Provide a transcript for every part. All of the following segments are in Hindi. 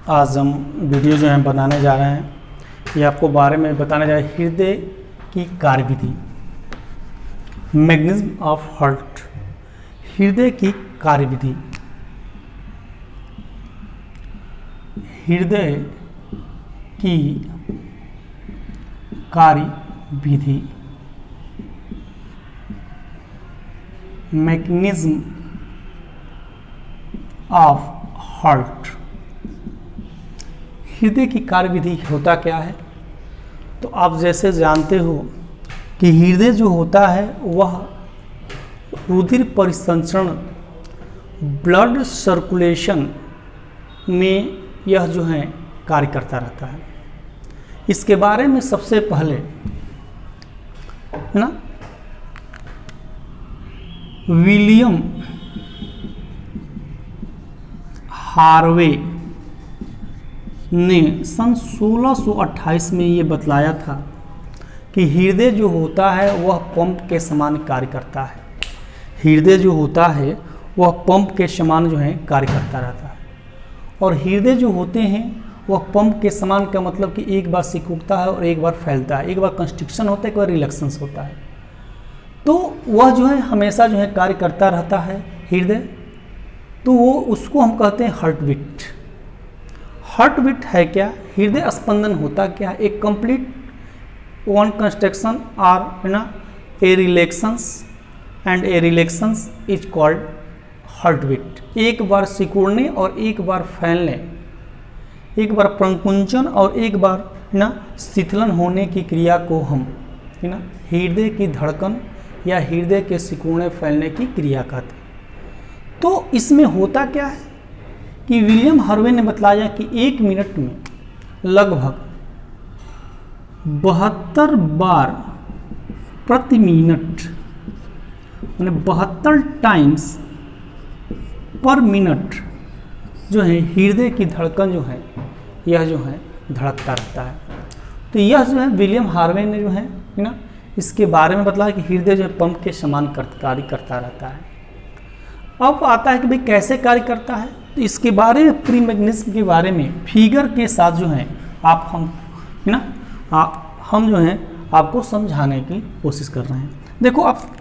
आज हम वीडियो जो है बनाने जा रहे हैं, ये आपको बारे में बताने जा रहे हैं हृदय की कार्यविधि, मैकेनिज्म ऑफ हार्ट। हृदय की कार्यविधि, हृदय की कार्यविधि, मैकेनिज्म ऑफ हार्ट। हृदय की कार्यविधि होता क्या है? तो आप जैसे जानते हो कि हृदय जो होता है वह रुधिर परिसंचरण, ब्लड सर्कुलेशन में यह जो है कार्य करता रहता है। इसके बारे में सबसे पहले ना विलियम हार्वे ने सन 1628 में ये बतलाया था कि हृदय जो होता है वह पंप के समान कार्य करता है। हृदय जो होता है वह पंप के समान जो है कार्य करता रहता है। और हृदय जो होते हैं वह पंप के समान का मतलब कि एक बार सिकुड़ता है और एक बार फैलता है, एक बार कंस्ट्रिक्शन होता है, एक बार रिलैक्सेंस होता है। तो वह जो है हमेशा जो है कार्य करता रहता है हृदय। तो वो उसको हम कहते हैं हार्ट बीट। हार्ट बीट है क्या? हृदय स्पंदन होता क्या है? एक कंप्लीट वन कंस्ट्रक्शन और a relaxation and a relaxation is called heart beat. एक बार सिकुड़ने और एक बार फैलने, एक बार प्रकुंचन और एक बार शीतलन होने की क्रिया को हम हृदय की धड़कन या हृदय के सिकुड़ने फैलने की क्रिया कहते हैं। तो इसमें होता क्या है कि विलियम हार्वे ने बतलाया कि 1 मिनट में लगभग 72 बार प्रति मिनट, यानी 72 टाइम्स पर मिनट जो है हृदय की धड़कन जो है यह जो है धड़कता रहता है। तो यह जो है विलियम हार्वे ने जो है ना इसके बारे में बतलाया कि हृदय जो है पंप के समान कार्य करता रहता है। अब आता है कि भाई कैसे कार्य करता है, तो इसके बारे में प्री मैकेनिज्म के बारे में फिगर के साथ जो है हम जो है आपको समझाने की कोशिश कर रहे हैं। देखो आप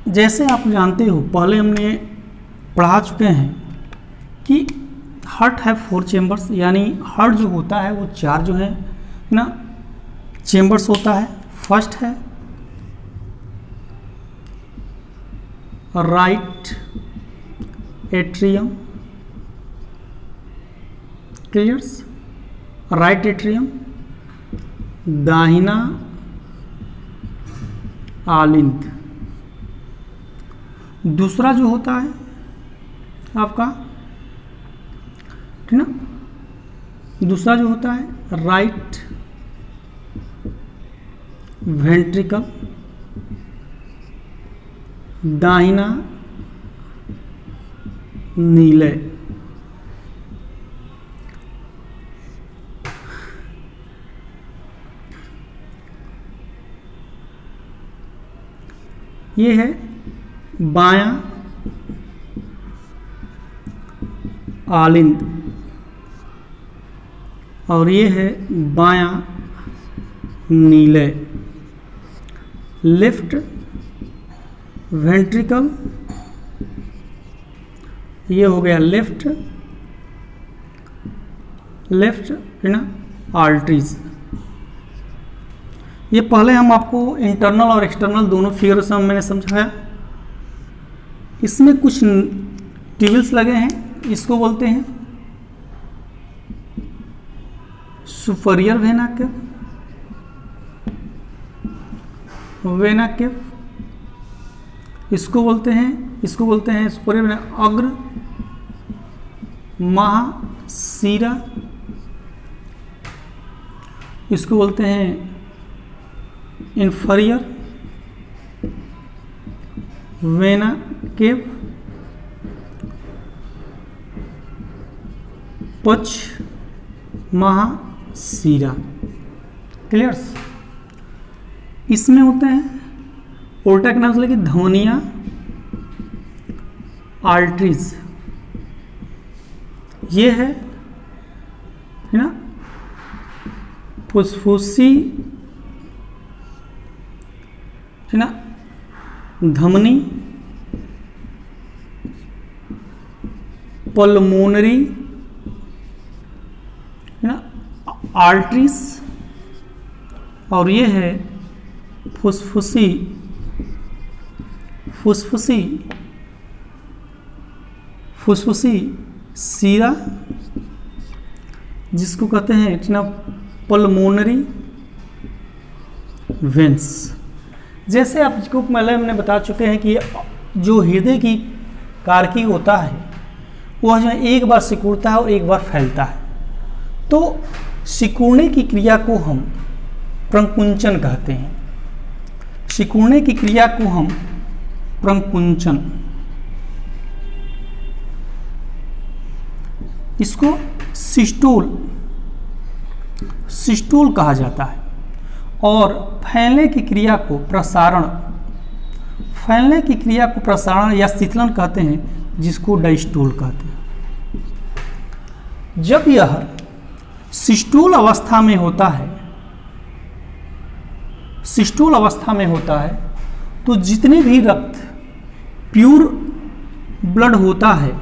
जैसे आप जानते हो, पहले हमने पढ़ा चुके हैं कि हार्ट है 4 चेम्बर्स, यानी हार्ट जो होता है वो 4 जो है चेम्बर्स होता है। फर्स्ट है right atrium, clears, right atrium, दाहिना आलिंद। दूसरा जो होता है आपका, ठीक ना, दूसरा जो होता है राइट वेंट्रिकल, दाहिना नीले। ये है बायां आलिंद और ये है बायां नीले। लेफ्ट वेंट्रिकल, ये हो गया लेफ्ट आर्टरीज। ये पहले हम आपको इंटरनल और एक्सटर्नल दोनों फिगर से मैंने समझाया। इसमें कुछ ट्यूबल्स लगे हैं, इसको बोलते हैं सुपीरियर वेना केव, वेना केव, इसको बोलते हैं सुपीरियर वेना, अग्र महाशिरा, इसको बोलते हैं इंफीरियर वेना केव, पक्ष महाशिरा। क्लियर्स? इसमें होते हैं उल्टा के नाम से लेके धमनियाँ, आर्टरीज, ये है ना फुसफुसी, है ना धमनी, पल्मोनरी, है ना आर्टरीज, और ये है फुसफुसी, फुसफुसी, फुसफुसी सीरा, जिसको कहते हैं ना पल्मोनरी वेंस। जैसे आपको पहले हमने बता चुके हैं कि जो हृदय की कारकी होता है वह जो है एक बार सिकुड़ता है और एक बार फैलता है। तो सिकुड़ने की क्रिया को हम प्रकुंचन कहते हैं, सिकुड़ने की क्रिया को हम प्रकुंचन, इसको सिस्टोल, सिस्टोल कहा जाता है। और फैलने की क्रिया को प्रसारण, फैलने की क्रिया को प्रसारण या शीतलन कहते हैं, जिसको डायस्टोल कहते हैं। जब यह सिस्टोल अवस्था में होता है, सिस्टोल अवस्था में होता है, तो जितने भी रक्त प्योर ब्लड होता है,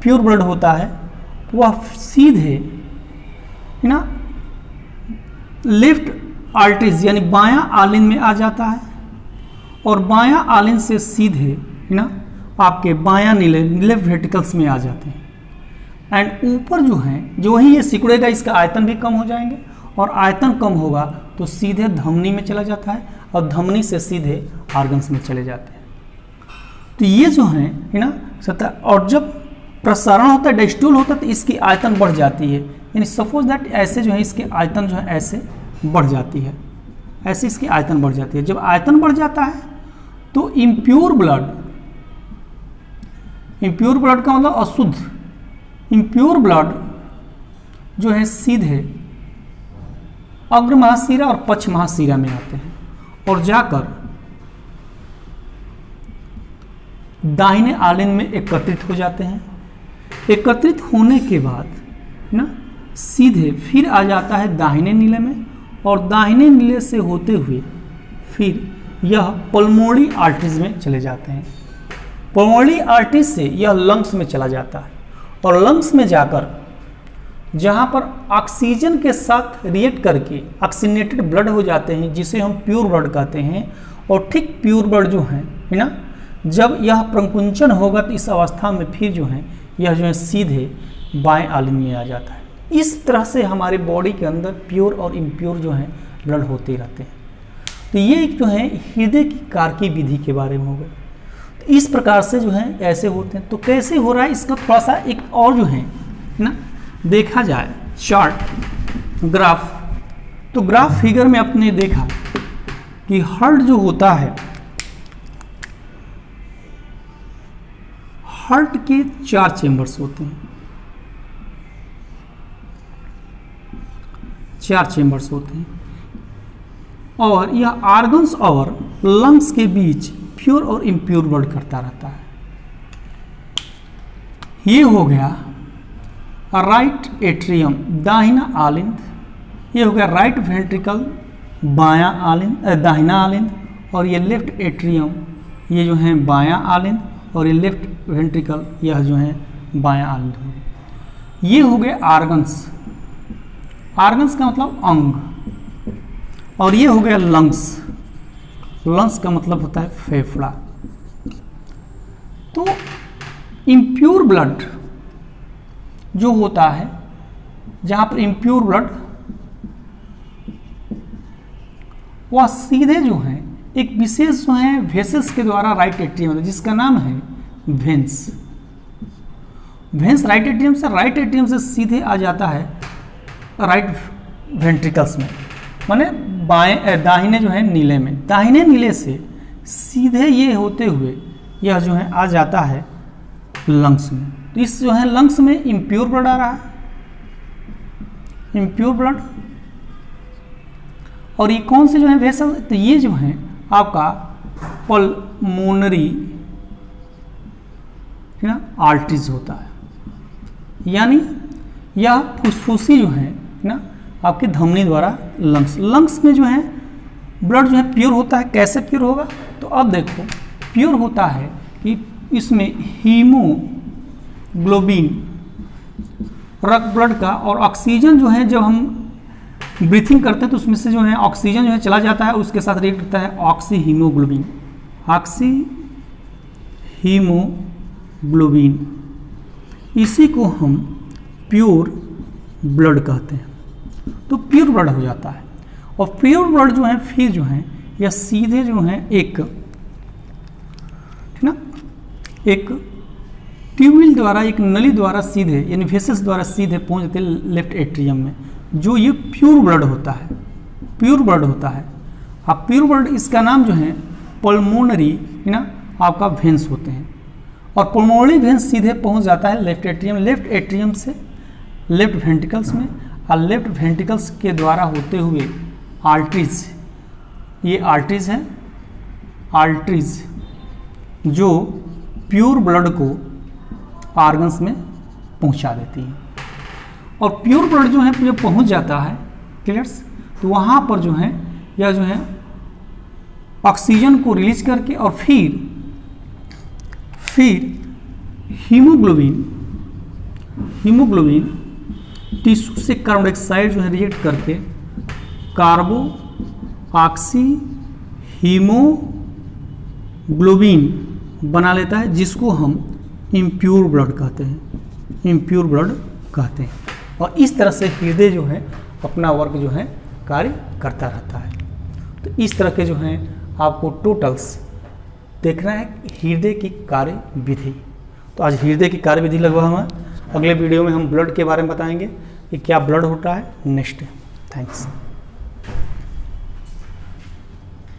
प्योर ब्लड होता है, वह सीधे ना लेफ्ट आर्टरीज यानी बायां आलिन में आ जाता है, और बायां आलिन से सीधे है ना आपके बायां नीले लेफ्ट वेंट्रिकल्स में आ जाते हैं। एंड ऊपर जो है, जो ही ये सिकुड़ेगा इसका आयतन भी कम हो जाएंगे, और आयतन कम होगा तो सीधे धमनी में चला जाता है, और धमनी से सीधे ऑर्गन्स में चले जाते हैं। तो ये जो है ना सतह, और जब प्रसारण होता है, डायस्टोल होता है, तो इसकी आयतन बढ़ जाती है। यानी सपोज दैट ऐसे जो है इसकी आयतन जो है ऐसे बढ़ जाती है, ऐसे इसकी आयतन बढ़ जाती है। जब आयतन बढ़ जाता है तो इम्प्योर ब्लड, इम्प्योर ब्लड का मतलब अशुद्ध, इम्प्योर ब्लड जो है सीधे अग्र महाशिरा और पक्ष महाशिरा में आते हैं, और जाकर दाहिने आलिन में एकत्रित हो जाते हैं। एकत्रित होने के बाद ना सीधे फिर आ जाता है दाहिने नीले में, और दाहिने नीले से होते हुए फिर यह पल्मोनरी आर्टरीज में चले जाते हैं। पल्मोनरी आर्टरीज से यह लंग्स में चला जाता है, और लंग्स में जाकर जहाँ पर ऑक्सीजन के साथ रिएक्ट करके ऑक्सीनेटेड ब्लड हो जाते हैं, जिसे हम प्योर ब्लड कहते हैं। और ठीक प्योर ब्लड जो है ना, जब यह प्रकुंचन होगा तो इस अवस्था में फिर जो है यह जो है सीधे बाएं आलिन में आ जाता है। इस तरह से हमारे बॉडी के अंदर प्योर और इम्प्योर जो है ब्लड होते रहते हैं। तो ये जो है हृदय की कारकी विधि के बारे में हो गए। तो इस प्रकार से जो है ऐसे होते हैं। तो कैसे हो रहा है इसका थोड़ा सा एक और जो है ना देखा जाए चार्ट, ग्राफ। तो ग्राफ फिगर में आपने देखा कि हार्ट जो होता है, हार्ट के 4 चेंबर्स होते हैं, 4 चेंबर्स होते हैं, और यह ऑर्गन्स और लंग्स के बीच प्योर और इम्प्योर ब्लड करता रहता है। ये हो गया राइट एट्रियम दाहिना आलिंद, ये हो गया राइट वेंट्रिकल बायां आलिंद दाहिना आलिंद, और ये लेफ्ट एट्रियम ये जो है बायां आलिंद, और ये लेफ्ट वेंट्रिकल यह जो है बायां आलिंद हो गया। ये हो गए आर्गन्स, आर्गन्स का मतलब अंग, और ये हो गया लंग्स, लंग्स का मतलब होता है फेफड़ा। तो इम्प्योर ब्लड जो होता है, जहाँ पर इम्प्योर ब्लड वह सीधे जो है एक विशेष जो है वेसल्स के द्वारा राइट एट्रियम जिसका नाम है वेंस। वेंस राइट एट्रियम से सीधे आ जाता है राइट वेंट्रिकल्स में, माने बाएं दाहिने जो है नीले में, दाहिने नीले से सीधे ये होते हुए यह जो है आ जाता है लंग्स में। तो इस जो है लंग्स में इम्प्योर ब्लड आ रहा है, इम्प्योर ब्लड। और ये कौन से जो है वेसल, तो ये जो है आपका पल्मोनरी है ना आर्टरीज होता है, यानी यह फुसफुसी जो है ना आपके धमनी द्वारा लंग्स में जो है ब्लड जो है प्योर होता है। कैसे प्योर होगा, तो अब देखो प्योर होता है कि इसमें हीमोग्लोबिन रक्त ब्लड का और ऑक्सीजन जो है जब हम ब्रीथिंग करते हैं तो उसमें से जो है ऑक्सीजन जो है चला जाता है, उसके साथ रिएक्ट करता है ऑक्सी हीमोग्लोबिन, इसी को हम प्योर ब्लड कहते हैं। तो प्योर ब्लड हो जाता है। और प्योर ब्लड जो है फिर जो है यह सीधे जो है एक ठीक ना एक ट्यूबवेल द्वारा, एक नली द्वारा सीधे यानी वेसल्स द्वारा सीधे पहुंच जाते हैं लेफ्ट एट्रियम में, जो ये प्योर ब्लड होता है, प्योर ब्लड होता है। अब प्योर ब्लड इसका नाम जो है पल्मोनरी है ना आपका वेंस होते हैं। और पल्मोनरी वेंस सीधे पहुंच जाता है लेफ्ट एट्रियम से लेफ्ट वेंट्रिकल्स में, और लेफ्ट वेंट्रिकल्स के द्वारा होते हुए आर्टरीज, ये आर्टरीज है, आर्टरीज जो प्योर ब्लड को ऑर्गन्स में पहुंचा देती है। और प्योर ब्लड जो है जब पहुंच जाता है क्लियर्स, तो वहाँ पर जो है यह जो है ऑक्सीजन को रिलीज करके और फिर हीमोग्लोबिन टिश्यू से कार्बन डाइऑक्साइड जो है रिएक्ट करके कार्बो ऑक्सी हीमोग्लोबिन बना लेता है, जिसको हम इम्प्योर ब्लड कहते हैं। और इस तरह से हृदय जो है अपना वर्क जो है कार्य करता रहता है। तो इस तरह के जो है आपको टोटल्स देखना है हृदय की कार्य विधि। तो आज हृदय की कार्य विधि लगभग हम अगले वीडियो में हम ब्लड के बारे में बताएंगे कि क्या ब्लड होता है नेक्स्ट। थैंक्स।